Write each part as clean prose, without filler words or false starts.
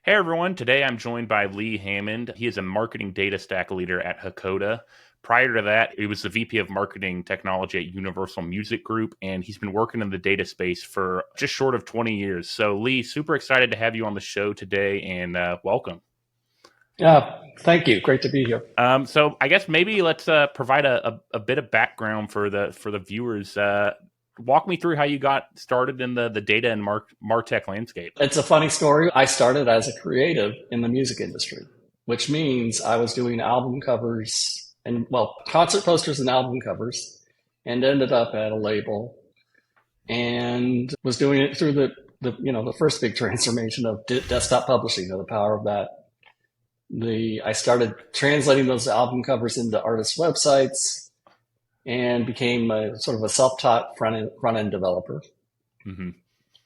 Hey everyone, today I'm joined by Lee Hammond. He is a marketing data stack leader at Hakoda. Prior to that, he was the VP of marketing technology at Universal Music Group, and he's been working in the data space for just short of 20 years. So, Lee, super excited to have you on the show today, and welcome. Yeah, thank you. Great to be here. So, I guess maybe let's provide a bit of background for the viewers. Walk me through how you got started in the data and martech landscape. It's a funny story. I started as a creative in the music industry, which means I was doing album covers and, well, concert posters and album covers, and ended up at a label and was doing it through the first big transformation of desktop publishing, the power of that. I started translating those album covers into artist websites and became a sort of a self-taught front end developer. Mm-hmm.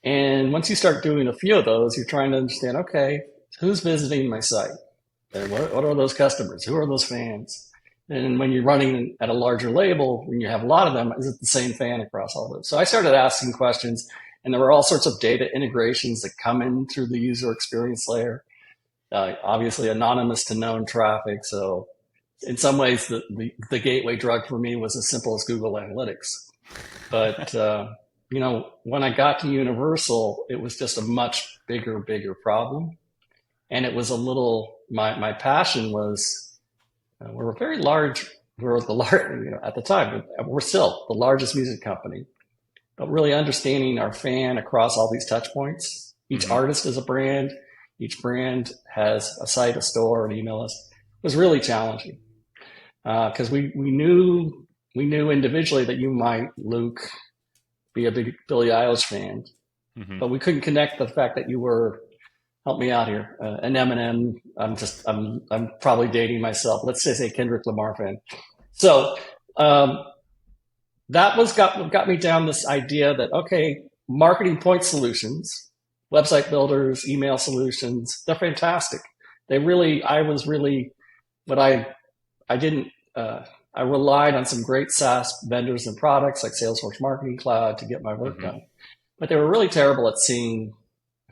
And once you start doing a few of those, you're trying to understand, okay, who's visiting my site? And what are those customers? Who are those fans? And when you're running at a larger label, when you have a lot of them, is it the same fan across all those? So I started asking questions, and there were all sorts of data integrations that come in through the user experience layer. Obviously anonymous to known traffic. So in some ways, the gateway drug for me was as simple as Google Analytics. But when I got to Universal, it was just a much bigger problem. And it was my passion was, we're very large. We're the large, at the time, we're still the largest music company, but really understanding our fan across all these touch points. Each artist is a brand. Each brand has a site, a store, an email list. It was really challenging because we knew individually that you might, Luke, be a big Billie Eilish fan, but we couldn't connect the fact that you were, help me out here, an Eminem. I'm probably dating myself. Let's just say Kendrick Lamar fan. So that got me down this idea that, okay, marketing point solutions, website builders, email solutions, they're fantastic. I relied on some great SaaS vendors and products like Salesforce Marketing Cloud to get my work done. But they were really terrible at seeing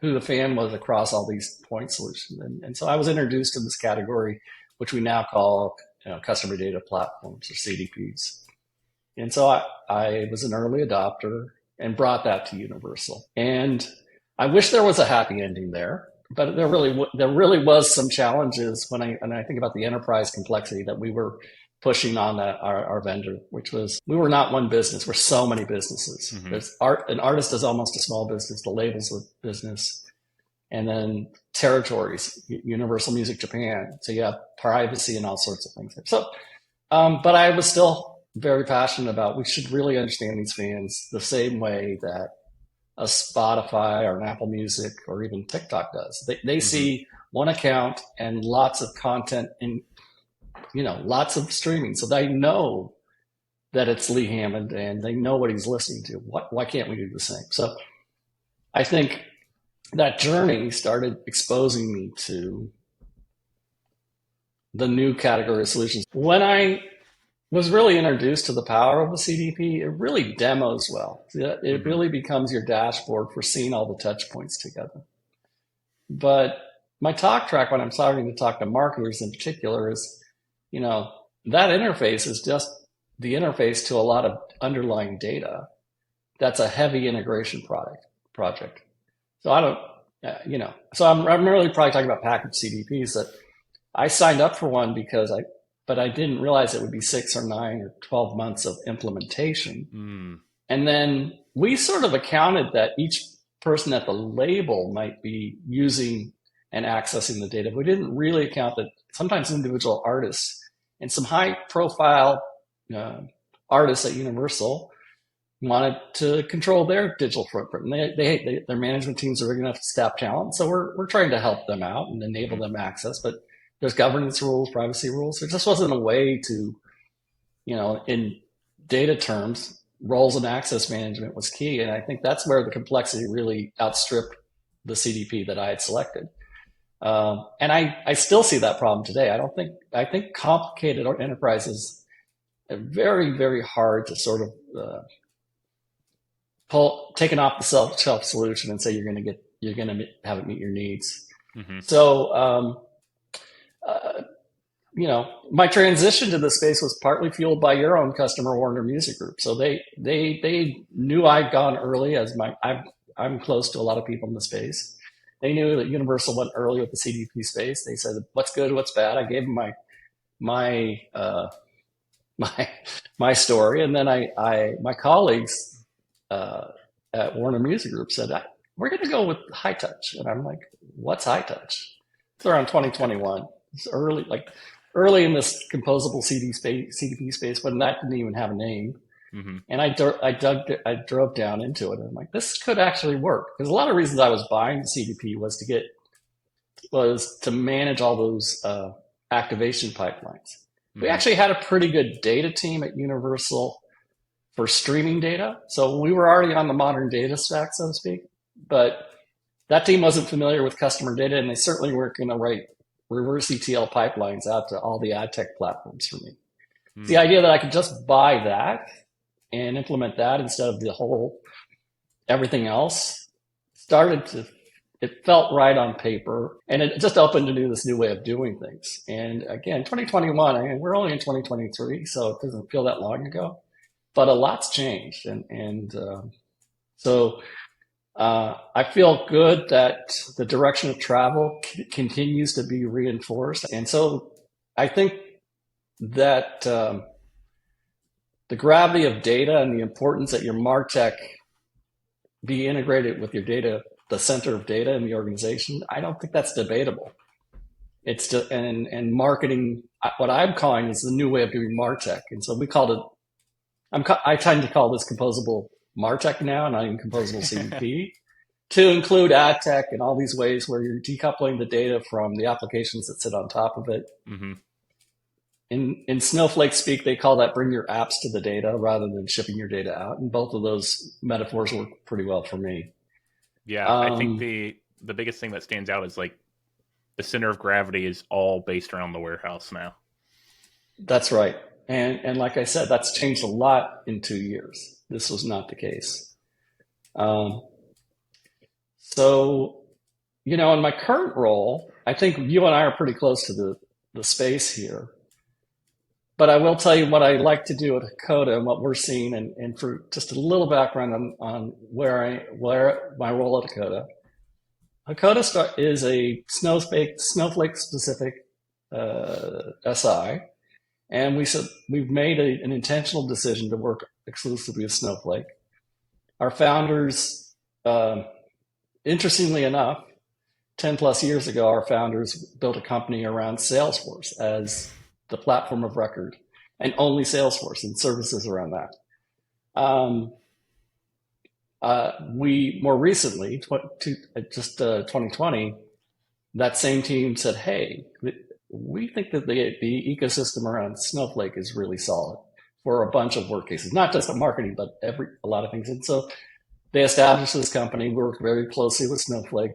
who the fan was across all these point solutions. And so I was introduced to this category, which we now call customer data platforms or CDPs. And so I was an early adopter and brought that to Universal. And I wish there was a happy ending there, but there really was some challenges when I think about the enterprise complexity that we were pushing on our vendor, which was, we were not one business. We're so many businesses. There's an artist is almost a small business, the label's a business, and then territories, Universal Music Japan. So you have privacy and all sorts of things. So, but I was still very passionate about, we should really understand these fans the same way that a Spotify or an Apple Music or even TikTok does. They see one account and lots of content and lots of streaming, so they know that it's Lee Hammond and they know what he's listening to. Why can't we do the same? So I think that journey started exposing me to the new category of solutions. When I was really introduced to the power of the CDP, it really demos well. It really becomes your dashboard for seeing all the touch points together. But my talk track when I'm starting to talk to marketers in particular is, that interface is just the interface to a lot of underlying data. That's a heavy integration project. So I don't, so I'm really probably talking about packaged CDPs that I signed up for one but I didn't realize it would be 6 or 9 or 12 months of implementation. And then we sort of accounted that each person at the label might be using and accessing the data. We didn't really account that sometimes individual artists and some high profile artists at Universal wanted to control their digital footprint. And their management teams are big enough to staff talent. So we're trying to help them out and enable them access, but there's governance rules, privacy rules. There just wasn't a way to, in data terms, roles and access management was key. And I think that's where the complexity really outstripped the CDP that I had selected. And I still see that problem today. I think complicated enterprises are very, very hard to sort of take an off the shelf solution and say you're going to have it meet your needs. Hmm. So, my transition to the space was partly fueled by your own customer, Warner Music Group. So they knew I'd gone early, as I'm close to a lot of people in the space. They knew that Universal went early with the CDP space. They said, "What's good? What's bad?" I gave them my my my story, and then my colleagues at Warner Music Group said, "We're going to go with Hightouch," and I'm like, "What's Hightouch?" It's around 2021. It's early in this composable CDP space, when that didn't even have a name. Hmm. And I drove down into it, and I'm like, this could actually work, because a lot of reasons I was buying the CDP was to manage all those activation pipelines. We Hmm. actually had a pretty good data team at Universal for streaming data, so we were already on the modern data stack, so to speak. But that team wasn't familiar with customer data, and they certainly weren't going to write reverse ETL pipelines out to all the ad tech platforms for me. The Hmm. idea that I could just buy that and implement that instead of the whole everything else it felt right on paper, and it just opened to this new way of doing things. And again, 2021, I mean, we're only in 2023, so it doesn't feel that long ago, but a lot's changed. So I feel good that the direction of travel continues to be reinforced. And so I think that the gravity of data and the importance that your martech be integrated with your data, the center of data in the organization, I don't think that's debatable. It's just, and marketing, what I'm calling is the new way of doing martech. And so we called it, I tend to call this composable martech now, not even composable CDP, to include ad tech and all these ways where you're decoupling the data from the applications that sit on top of it. Hmm. In Snowflake speak, they call that bring your apps to the data rather than shipping your data out. And both of those metaphors work pretty well for me. Yeah, I think Um, the biggest thing that stands out is like the center of gravity is all based around the warehouse now. that's right. And like I said, that's changed a lot in 2 years. This was not the case. Um, so, in my current role, I think you and I are pretty close to the space here. But I will tell you what I like to do at Hakoda and what we're seeing, and for just a little background on where my role at Hakoda. Hakoda is a Snowflake specific SI, and we've made an intentional decision to work exclusively with Snowflake. Our founders, interestingly enough, 10 plus years ago, our founders built a company around Salesforce as the platform of record, and only Salesforce and services around that. We more recently, 2020, that same team said, "Hey, we think that the ecosystem around Snowflake is really solid for a bunch of work cases, not just marketing, but a lot of things." And so they established this company, worked very closely with Snowflake,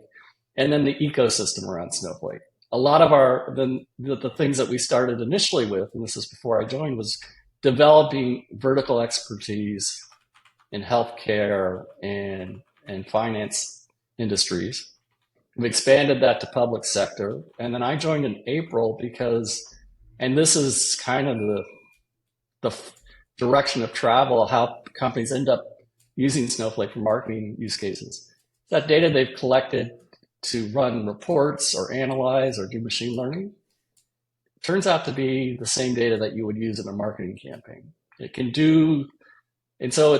and then the ecosystem around Snowflake. A lot of the things that we started initially with, and this is before I joined, was developing vertical expertise in healthcare and finance industries. We expanded that to public sector, and then I joined in April because, and this is kind of the direction of travel, how companies end up using Snowflake for marketing use cases. That data they've collected to run reports or analyze or do machine learning turns out to be the same data that you would use in a marketing campaign. It can do, and so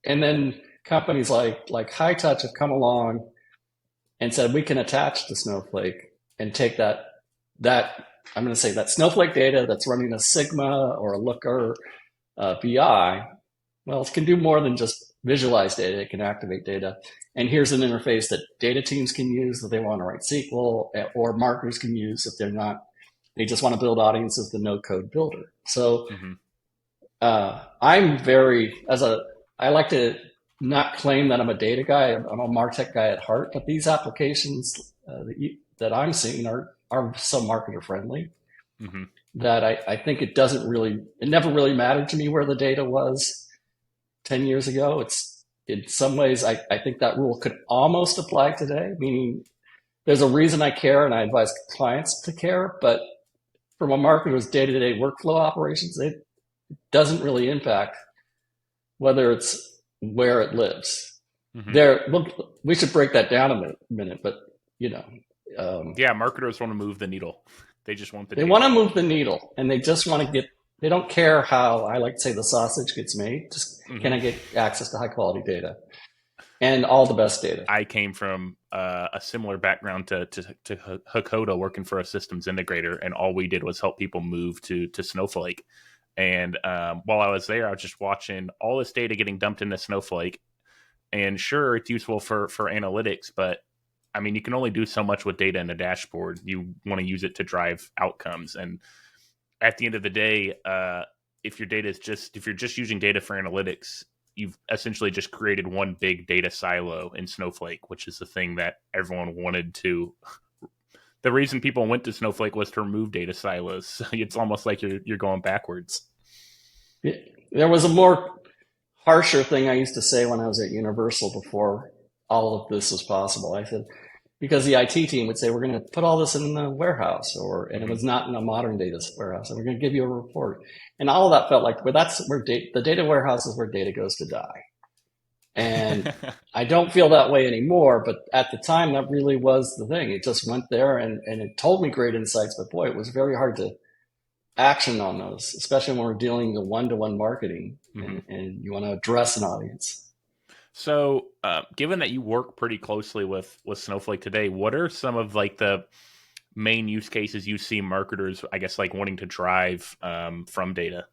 and then companies like Hightouch have come along and said, we can attach to Snowflake and take that I'm going to say that Snowflake data that's running a Sigma or a Looker BI, well, it can do more than just visualize data. It can activate data. And here's an interface that data teams can use if they want to write SQL, or marketers can use if they just want to build audiences, the no code builder. So Hmm. I like to not claim that I'm a data guy. I'm a MarTech guy at heart, but these applications that I'm seeing are so marketer friendly Hmm. that I think it never really mattered to me where the data was 10 years ago. It's in some ways, I think that rule could almost apply today, meaning there's a reason I care and I advise clients to care, but from a marketer's day-to-day workflow operations, it doesn't really impact whether it's where it lives. Hmm. There, we should break that down a minute, but you know, Yeah, marketers want to move the needle. They just want the they data. want to move the needle, and they just want to get. They don't care how I like to say the sausage gets made. Just can I Hmm. get access to high quality data and all the best data? I came from a similar background to Hakoda, working for a systems integrator, and all we did was help people move to Snowflake. And while I was there, I was just watching all this data getting dumped into Snowflake. And sure, it's useful for analytics, but I mean, you can only do so much with data in a dashboard. You want to use it to drive outcomes. And at the end of the day, if your data is just if you're just using data for analytics, you've essentially just created one big data silo in Snowflake, which is the thing that everyone wanted to. The reason people went to Snowflake was to remove data silos. So it's almost like you're going backwards. There was a more harsher thing I used to say when I was at Universal before all of this was possible. I said, because the IT team would say, we're going to put all this in the warehouse, and it Hmm. was not in a modern data warehouse, and we're going to give you a report. And all of that felt like, well, that's where the data warehouse is where data goes to die. And I don't feel that way anymore, but at the time, that really was the thing. It just went there and it told me great insights, but boy, it was very hard to action on those, especially when we're dealing with one-to-one marketing Hmm. and you want to address an audience. So, given that you work pretty closely with Snowflake today, what are some of like the main use cases you see marketers, I guess, like wanting to drive from data?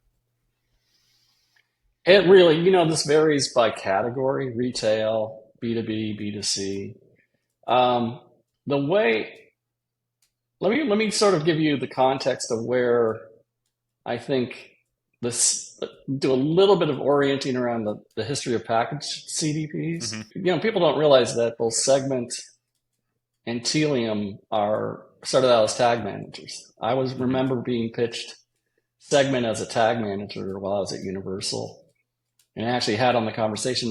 It really, this varies by category, retail, B2B, B2C. Um, the way, let me sort of give you the context of where I think this, do a little bit of orienting around the history of package CDPs. Hmm. People don't realize that both Segment and Telium are started out as tag managers. I was Hmm. remember being pitched Segment as a tag manager while I was at Universal. And I actually had on the conversation,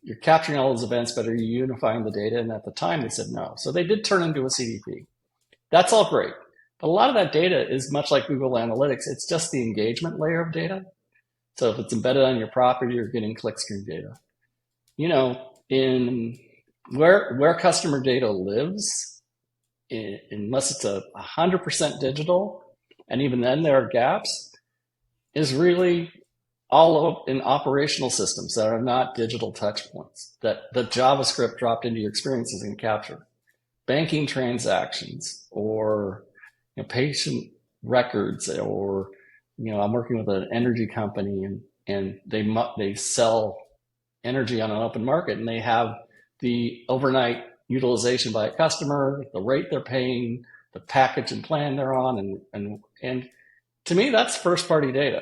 you're capturing all those events, but are you unifying the data? And at the time they said no. So they did turn into a CDP. That's all great. But a lot of that data is much like Google Analytics. It's just the engagement layer of data. So if it's embedded on your property, you're getting clickstream data. In where customer data lives, unless it's 100% digital, and even then there are gaps, is really all in operational systems that are not digital touch points that the JavaScript dropped into your experiences can capture. Banking transactions or patient records, or I'm working with an energy company and they sell energy on an open market, and they have the overnight utilization by a customer, the rate they're paying, the package and plan they're on, and to me that's first party data.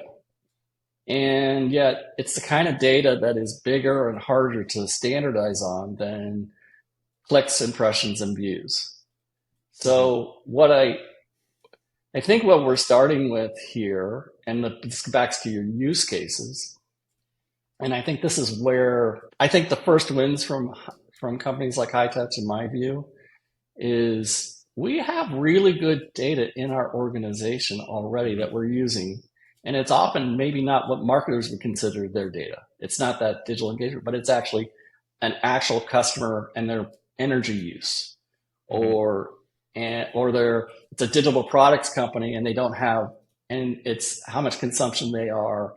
And yet it's the kind of data that is bigger and harder to standardize on than clicks, impressions, and views. Hmm. So I think what we're starting with here, and this goes back to your use cases, and I think this is where I think the first wins from companies like Hightouch, in my view, is we have really good data in our organization already Hmm. that we're using. And it's often maybe not what marketers would consider their data. It's not that digital engagement, but it's actually an actual customer and their energy use, Hmm. or it's a digital products company and they don't have, and it's how much consumption they are,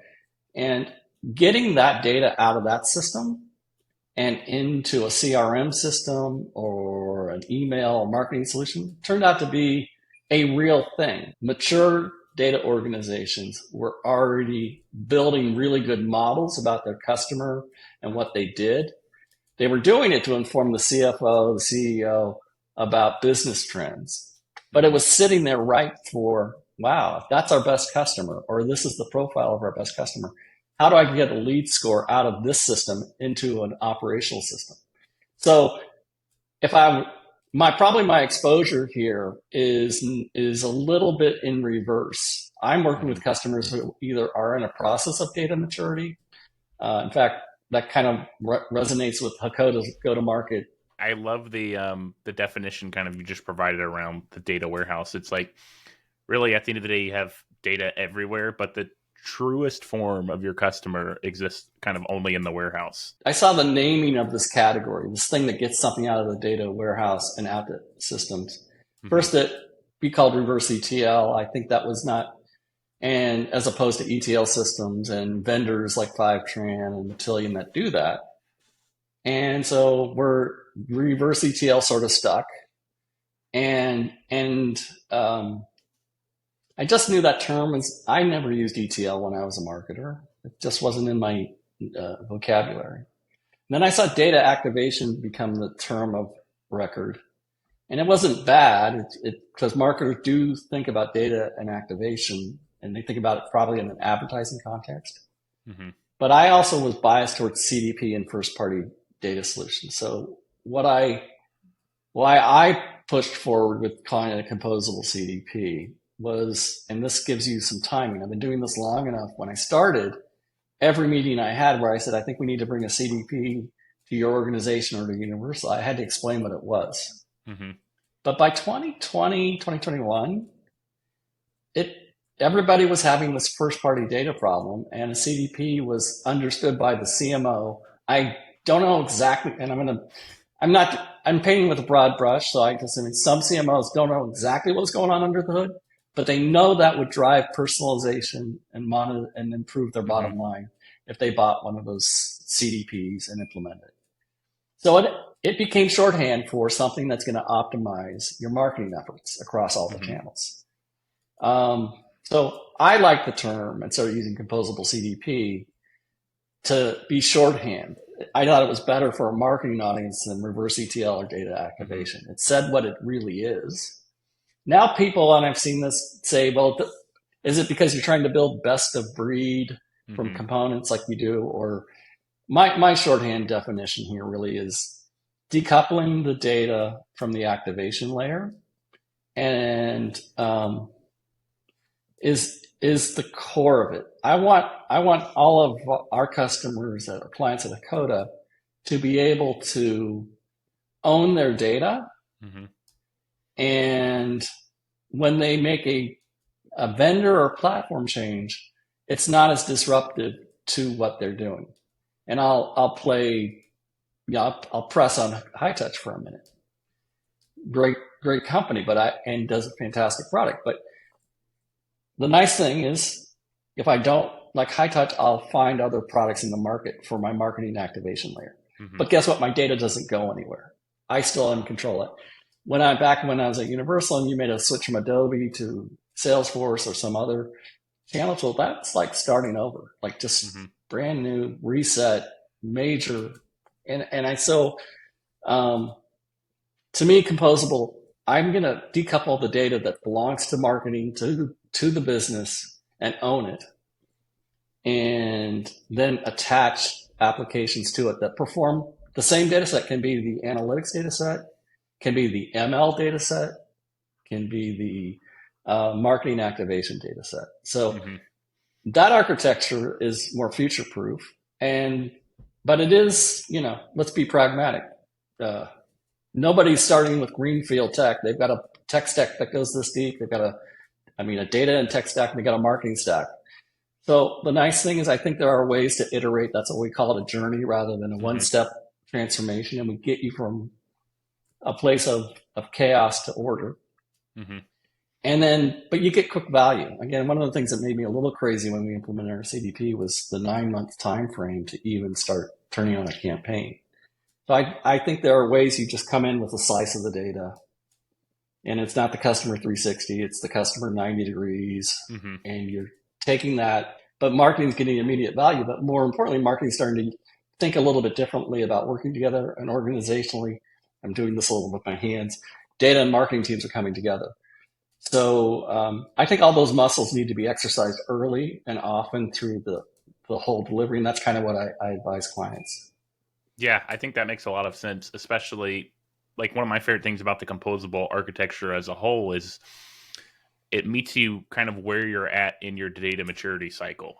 and getting that data out of that system and into a CRM system or an email or marketing solution turned out to be a real thing. Mature data organizations were already building really good models about their customer and what they did. They were doing it to inform the CFO, the CEO about business trends. But it Hmm. was sitting there right for, wow, that's our best customer, or this is the profile of our best customer. How do I get a lead score out of this system into an operational system? So if I'm my exposure here is a little bit in reverse. I'm working Hmm. with customers who either are in a process of data maturity. In fact, that kind of resonates with Hakoda's go-to-market I love the definition kind of you just provided around the data warehouse. It's like really at the end of the day, you have data everywhere, but the truest form of your customer exists kind of only in the warehouse. I saw the naming of this category, this thing that gets something out of the data warehouse and out to systems. Hmm. First, it be called reverse ETL. I think that was not, and as opposed to ETL systems and vendors like Fivetran and Matillion that do that. And so we're reverse ETL sort of stuck. And I just knew that term was, I never used ETL when I was a marketer. It just wasn't in my vocabulary. And then I saw data activation become the term of record. And it wasn't bad because marketers do think about data and activation, and they think about it probably in an advertising context. Hmm. But I also was biased towards CDP and first party data solutions. So why I pushed forward with calling it a composable CDP was, and this gives you some timing. I've been doing this long enough. When I started, every meeting I had where I said, I think we need to bring a CDP to your organization or to Universal, I had to explain what it was. Hmm. But by 2020, 2021, it everybody was having this first party data problem, and a CDP was understood by the CMO. I don't know exactly, and I'm painting with a broad brush, so I guess, I mean, some CMOs don't know exactly what's going on under the hood, but they know that would drive personalization and monitor and improve their Hmm. bottom line if they bought one of those CDPs and implemented it. So it became shorthand for something that's going to optimize your marketing efforts across all the Hmm. channels. So I like the term and started using composable CDP to be shorthand. I thought it was better for a marketing audience than reverse ETL or data Hmm. activation. It said what it really is. Now people, and I've seen this, say, well, is it because you're trying to build best of breed from Hmm. components like we do? Or my shorthand definition here really is decoupling the data from the activation layer and is the core of it. I want all of our customers, our clients at Hakoda, to be able to own their data, Hmm. and when they make a vendor or platform change, it's not as disruptive to what they're doing. And I'll play, yeah, I'll press on Hightouch for a minute. Great company, and does a fantastic product. But the nice thing is, if I don't like Hightouch, I'll find other products in the market for my marketing activation layer. Hmm. But guess what? My data doesn't go anywhere. I still am in control of it. When I was at Universal and you made a switch from Adobe to Salesforce or some other channel tool, that's like starting over, like just Hmm. brand new reset, major. And I so to me, composable, I'm going to decouple the data that belongs to marketing to the business and own it, and then attach applications to it that perform the same data set. Can be the analytics data set, can be the ML data set, can be the marketing activation data set. So Hmm. that architecture is more future proof, and but it is, let's be pragmatic. Uh, Nobody's starting with greenfield tech. They've got a tech stack that goes this deep. They've got a data and tech stack, and they've got a marketing stack. So the nice thing is I think there are ways to iterate. That's what we call it, a journey rather than a Hmm. one-step transformation. And we get you from a place of chaos to order. Hmm. And then, but you get quick value. Again, one of the things that made me a little crazy when we implemented our CDP was the 9-month time frame to even start turning on a campaign. So I think there are ways you just come in with a slice of the data, and it's not the customer 360, it's the customer 90 degrees, Hmm. and you're taking that, but marketing's getting immediate value. But more importantly, marketing's starting to think a little bit differently about working together and organizationally. I'm doing this a little with my hands. Data and marketing teams are coming together. So I think all those muscles need to be exercised early and often through the whole delivery, and that's kind of what I advise clients. Yeah, I think that makes a lot of sense, especially like one of my favorite things about the composable architecture as a whole is it meets you kind of where you're at in your data maturity cycle.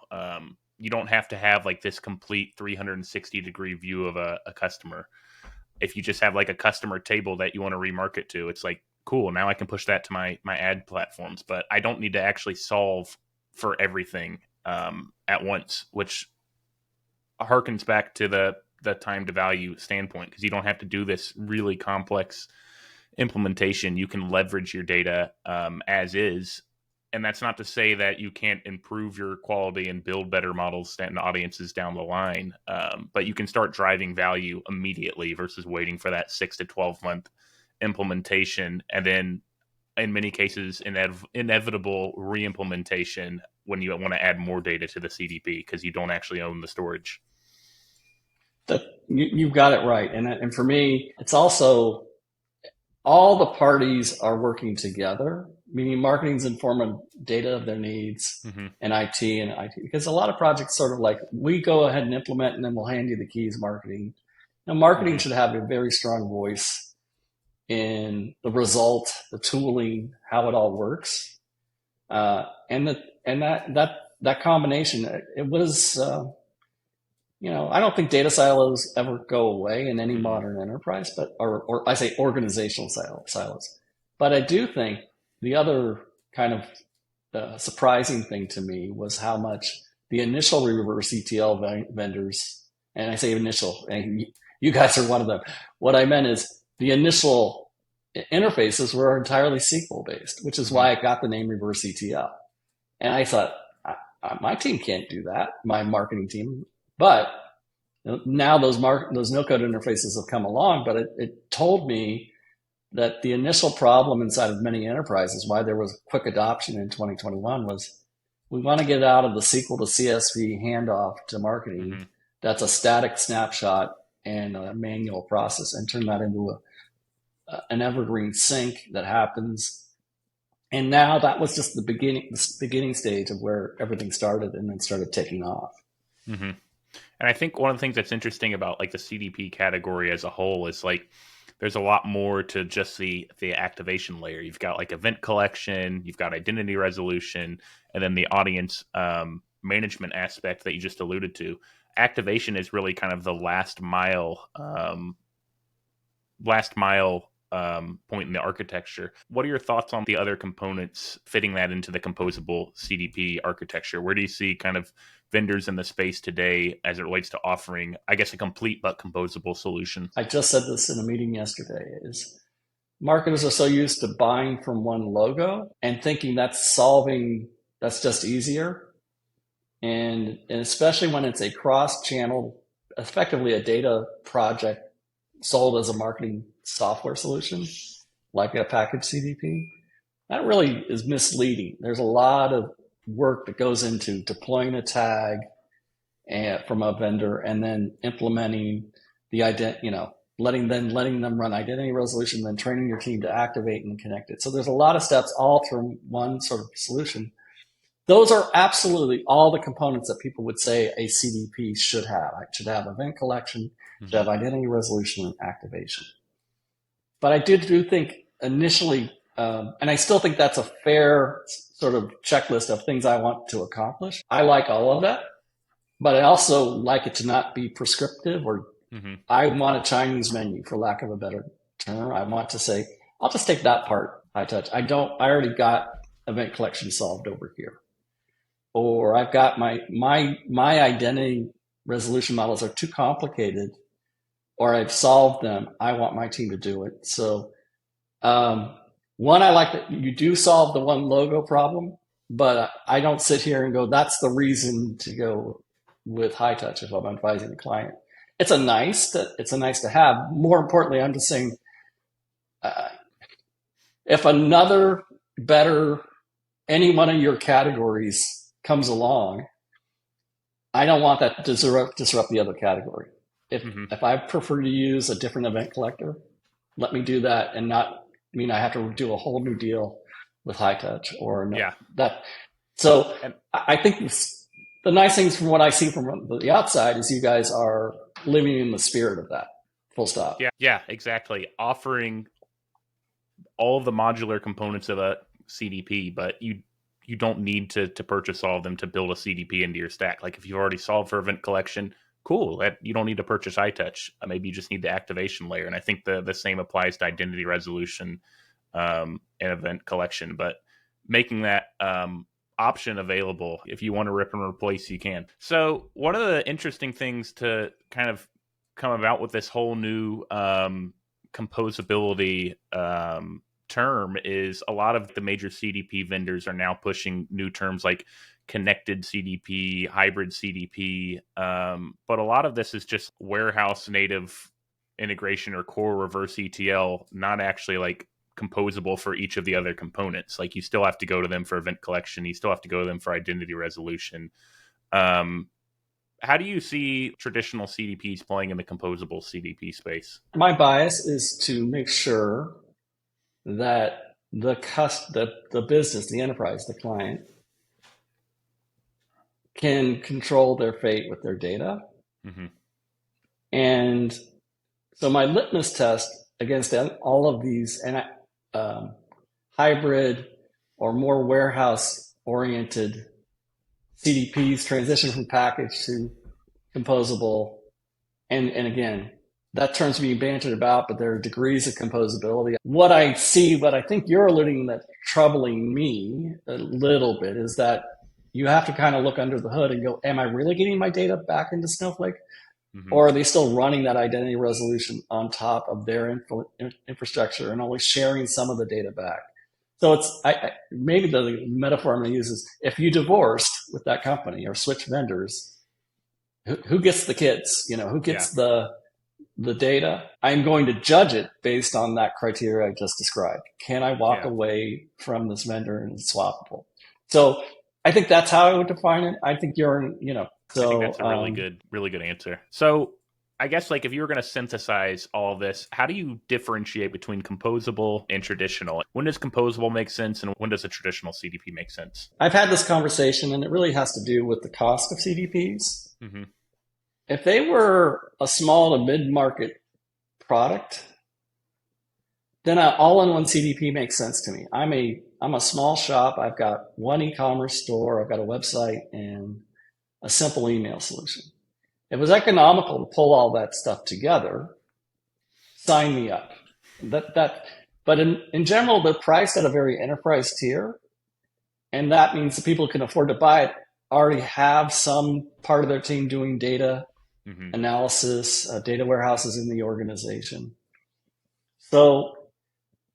You don't have to have like this complete 360-degree view of a customer. if you just have like a customer table that you want to remarket to, it's like, cool, now I can push that to my ad platforms, but I don't need to actually solve for everything at once, which harkens back to the time to value standpoint, because you don't have to do this really complex implementation. You can leverage your data as is. And that's not to say that you can't improve your quality and build better models and audiences down the line. But you can start driving value immediately versus waiting for that 6 to 12 month implementation. And then in many cases, inevitable re-implementation when you want to add more data to the CDP because you don't actually own the storage. You've got it right. And for me, it's also all the parties are working together, meaning marketing's informing data of their needs, and IT, because a lot of projects sort of like, we go ahead and implement and then we'll hand you the keys, marketing. Now, marketing should have a very strong voice in the result, the tooling, how it all works. And that combination, it was, I don't think data silos ever go away in any modern enterprise, or I say organizational silos. But I do think the other kind of surprising thing to me was how much the initial reverse ETL vendors, and I say initial, and you guys are one of them. What I meant is the initial interfaces were entirely SQL based, which is why I got the name reverse ETL. And I thought, my team can't do that, my marketing team. But now those no-code interfaces have come along, but it told me that the initial problem inside of many enterprises, why there was quick adoption in 2021, was we want to get out of the SQL to CSV handoff to marketing. That's a static snapshot and a manual process, and turn that into an evergreen sync that happens. And now that was just the beginning stage of where everything started, and then started taking off. And I think one of the things that's interesting about like the CDP category as a whole is like there's a lot more to just the activation layer. You've got like event collection, you've got identity resolution, and then the audience management aspect that you just alluded to. Activation is really kind of the last mile point in the architecture. What are your thoughts on the other components fitting that into the composable CDP architecture? Where do you see kind of vendors in the space today as it relates to offering, I guess, a complete but composable solution? I just said this in a meeting yesterday, is marketers are so used to buying from one logo and thinking that's just easier. And especially when it's a cross-channel, effectively a data project sold as a marketing software solution, like a packaged CDP, that really is misleading. There's a lot of work that goes into deploying a tag from a vendor and then implementing the letting them run identity resolution, then training your team to activate and connect it. So there's a lot of steps all through one sort of solution. Those are absolutely all the components that people would say a CDP should have. It should have event collection, should have identity resolution and activation. But I do think initially, and I still think that's a fair sort of checklist of things I want to accomplish. I like all of that, but I also like it to not be prescriptive, or I want a Chinese menu, for lack of a better term. I want to say, I'll just take that part, Hightouch. I already got event collection solved over here. Or I've got my identity resolution models are too complicated, or I've solved them. I want my team to do it. So, one, I like that you do solve the one logo problem, but I don't sit here and go, that's the reason to go with Hightouch if I'm advising the client. It's a nice to have. More importantly, I'm just saying, if another better, any one of your categories comes along, I don't want that to disrupt the other category. If I prefer to use a different event collector, let me do that, and not mean I have to do a whole new deal with Hightouch or no, that. So I think the nice things from what I see from the outside is you guys are living in the spirit of that. Full stop. Yeah, exactly. Offering all of the modular components of a CDP, but you don't need to purchase all of them to build a CDP into your stack. Like if you've already solved for event collection, Cool. That you don't need to purchase Hightouch. Maybe you just need the activation layer. And I think the same applies to identity resolution and event collection. But making that option available, if you want to rip and replace, you can. So one of the interesting things to kind of come about with this whole new composability term is a lot of the major CDP vendors are now pushing new terms like connected CDP, hybrid CDP. But a lot of this is just warehouse native integration or core reverse ETL, not actually like composable for each of the other components. Like you still have to go to them for event collection. You still have to go to them for identity resolution. How do you see traditional CDPs playing in the composable CDP space? My bias is to make sure that the business, the enterprise, the client can control their fate with their data. Mm-hmm. And so my litmus test against all of these hybrid or more warehouse-oriented CDPs transition from package to composable. And again, that term's being bantered about, but there are degrees of composability. What I see, what I think you're alluding that's troubling me a little bit is that you have to kind of look under the hood and go, am I really getting my data back into Snowflake? Mm-hmm. Or are they still running that identity resolution on top of their infrastructure and only sharing some of the data back? So maybe the metaphor I'm going to use is if you divorced with that company or switch vendors, who gets the kids? Who gets the data? I'm going to judge it based on that criteria I just described. Can I walk away from this vendor and it's swappable? So I think that's how I would define it. I think So, I think that's a really good answer. So I guess like if you were going to synthesize all of this, how do you differentiate between composable and traditional? When does composable make sense and when does a traditional CDP make sense? I've had this conversation and it really has to do with the cost of CDPs. Mm-hmm. If they were a small to mid-market product, then an all-in-one CDP makes sense to me. I'm a small shop. I've got one e-commerce store. I've got a website and a simple email solution. If it was economical to pull all that stuff together, sign me up. But in general, they're priced at a very enterprise tier, and that means the people who can afford to buy it already have some part of their team doing data analysis, data warehouses in the organization. So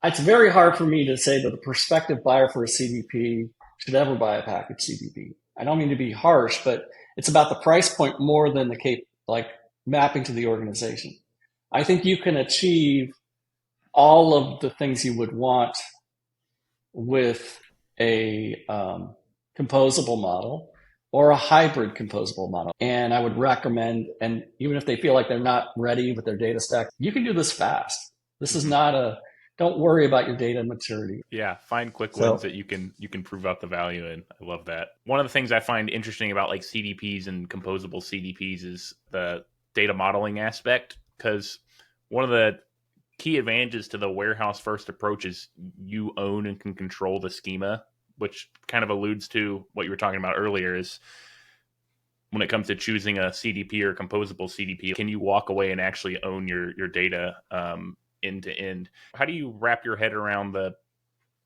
it's very hard for me to say that the prospective buyer for a CDP should ever buy a package CDP. I don't mean to be harsh, but it's about the price point more than like mapping to the organization. I think you can achieve all of the things you would want with a composable model or a hybrid composable model. And I would recommend, and even if they feel like they're not ready with their data stack, you can do this fast. This is not don't worry about your data maturity. Yeah, find quick wins that you can prove out the value in. I love that. One of the things I find interesting about like CDPs and composable CDPs is the data modeling aspect, because one of the key advantages to the warehouse first approach is you own and can control the schema, which kind of alludes to what you were talking about earlier is when it comes to choosing a CDP or a composable CDP, can you walk away and actually own your data end to end? How do you wrap your head around the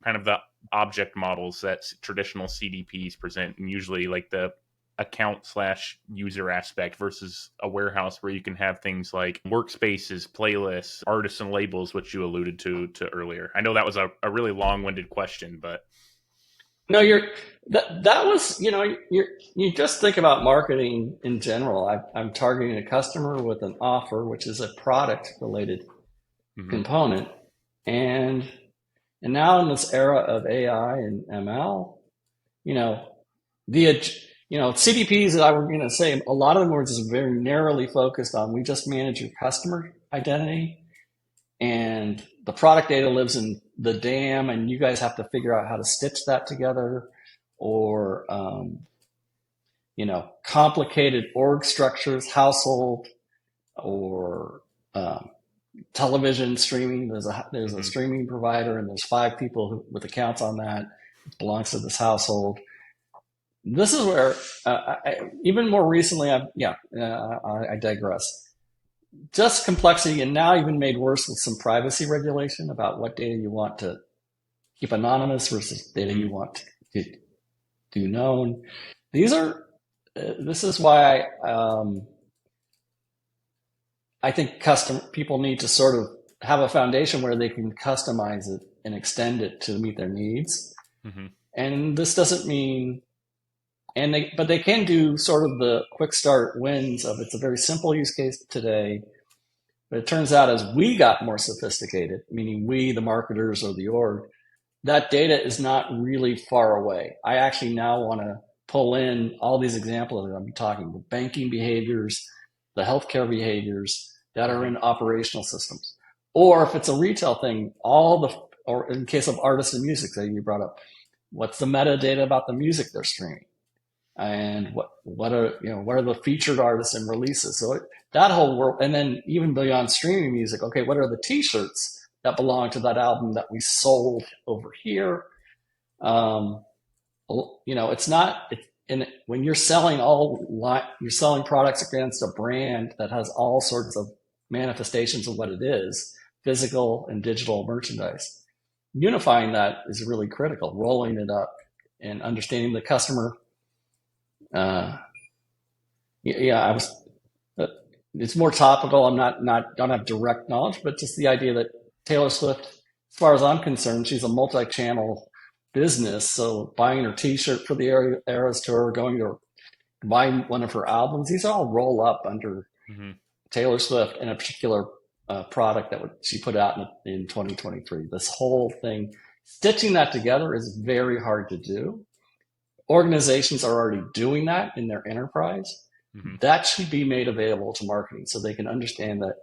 kind of the object models that traditional CDPs present, and usually like the account/user aspect versus a warehouse where you can have things like workspaces, playlists, artists and labels, which you alluded to earlier? I know that was a really long-winded question, but no, that was, you just think about marketing in general. I'm targeting a customer with an offer, which is a product related component. And now in this era of AI and ML, CDPs that I was going to say, a lot of them were just very narrowly focused on, we just manage your customer identity and the product data lives in the DAM and you guys have to figure out how to stitch that together, or, complicated org structures, household or, television streaming. There's a streaming provider and there's 5 people with accounts on that. It belongs to this household. this is where even more recently, I digress. Just complexity, and now even made worse with some privacy regulation about what data you want to keep anonymous versus data you want to do known. These are. This is why I think people need to sort of have a foundation where they can customize it and extend it to meet their needs. Mm-hmm. And this doesn't mean, but they can do sort of the quick start wins of it's a very simple use case today. But it turns out as we got more sophisticated, meaning we, the marketers or the org, that data is not really far away. I actually now want to pull in all these examples that I'm talking about, banking behaviors, the healthcare behaviors that are in operational systems. Or if it's a retail thing, or in case of artists and music that you brought up, what's the metadata about the music they're streaming? And what are the featured artists and releases? So that whole world, and then even beyond streaming music, okay, what are the T-shirts that belong to that album that we sold over here? It's not. When you're selling you're selling products against a brand that has all sorts of manifestations of what it is, physical and digital merchandise. Unifying that is really critical. Rolling it up and understanding the customer. It's more topical. I'm don't have direct knowledge, but just the idea that Taylor Swift, as far as I'm concerned, she's a multi-channel business. So buying her T-shirt for the Eras tour, going to buying one of her albums, these all roll up under Taylor Swift and a particular product that she put out in 2023. This whole thing, stitching that together is very hard to do. Organizations are already doing that in their enterprise. That should be made available to marketing so they can understand that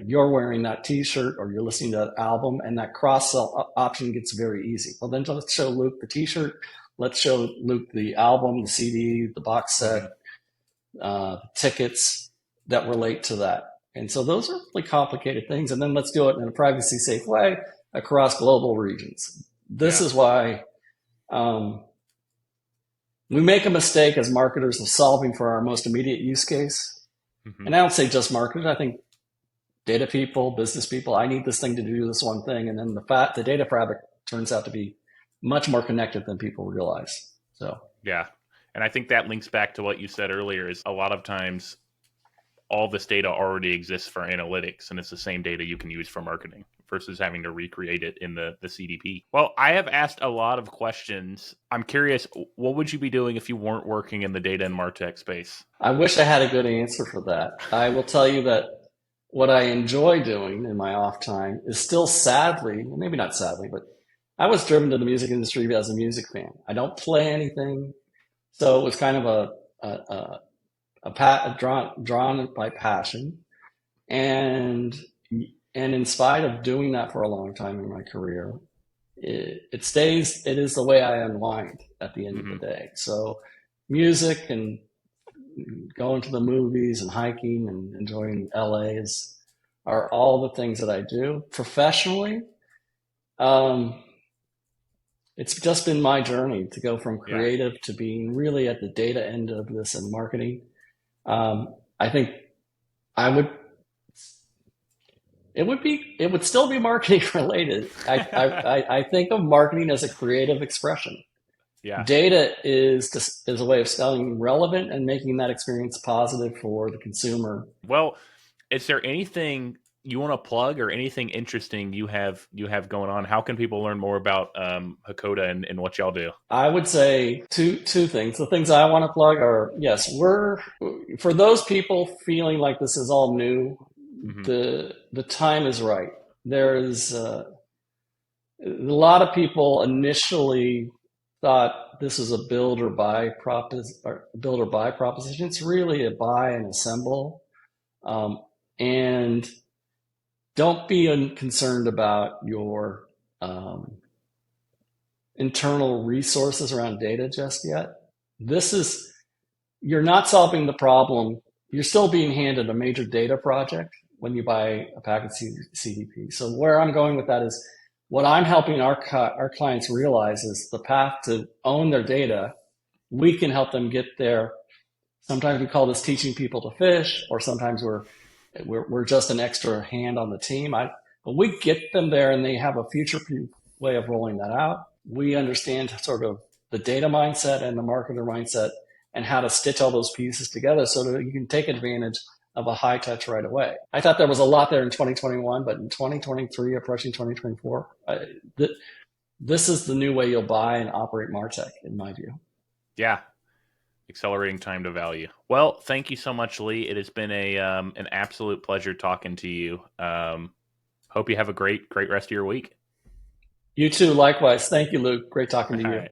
you're wearing that T-shirt or you're listening to that album, and that cross-sell option gets very easy. Well, then let's show Luke the T-shirt. Let's show Luke the album, the CD, the box set, tickets that relate to that. And so those are really complicated things. And then let's do it in a privacy-safe way across global regions. This is why we make a mistake as marketers of solving for our most immediate use case. And I don't say just marketers. I think data people, business people, I need this thing to do this one thing. And then the data fabric turns out to be much more connected than people realize. So, yeah. And I think that links back to what you said earlier is a lot of times all this data already exists for analytics, and it's the same data you can use for marketing versus having to recreate it in the CDP. Well, I have asked a lot of questions. I'm curious, what would you be doing if you weren't working in the data and martech space? I wish I had a good answer for that. I will tell you that what I enjoy doing in my off time is still sadly, maybe not sadly, but I was driven to the music industry as a music fan. I don't play anything. So it was kind of drawn by passion. And in spite of doing that for a long time in my career, it is the way I unwind at the end of the day. So music and going to the movies and hiking and enjoying LA are all the things that I do. Professionally, it's just been my journey to go from creative to being really at the data end of this and marketing. I think it would still be marketing related. I think of marketing as a creative expression. Yeah. Data is a way of staying relevant and making that experience positive for the consumer. Well, is there anything you want to plug or anything interesting you have going on? How can people learn more about Hakoda and what y'all do? I would say two things. The things I want to plug are, yes, for those people feeling like this is all new, the time is right. There is a lot of people initially thought this was a build or buy proposition. It's really a buy and assemble. And don't be concerned about your internal resources around data just yet. You're not solving the problem. You're still being handed a major data project when you buy a package CDP. So where I'm going with that is What I'm helping our clients realize is the path to own their data. We can help them get there. Sometimes we call this teaching people to fish, or sometimes we're just an extra hand on the team. But we get them there, and they have a future-proof way of rolling that out. We understand sort of the data mindset and the marketer mindset, and how to stitch all those pieces together so that you can take advantage of a high touch right away. I thought there was a lot there in 2021, but in 2023, approaching 2024, this is the new way you'll buy and operate martech, in my view. Yeah. Accelerating time to value. Well, thank you so much, Lee. It has been an absolute pleasure talking to you. Hope you have a great rest of your week. You too, likewise. Thank you, Luke. Great talking to All you. right.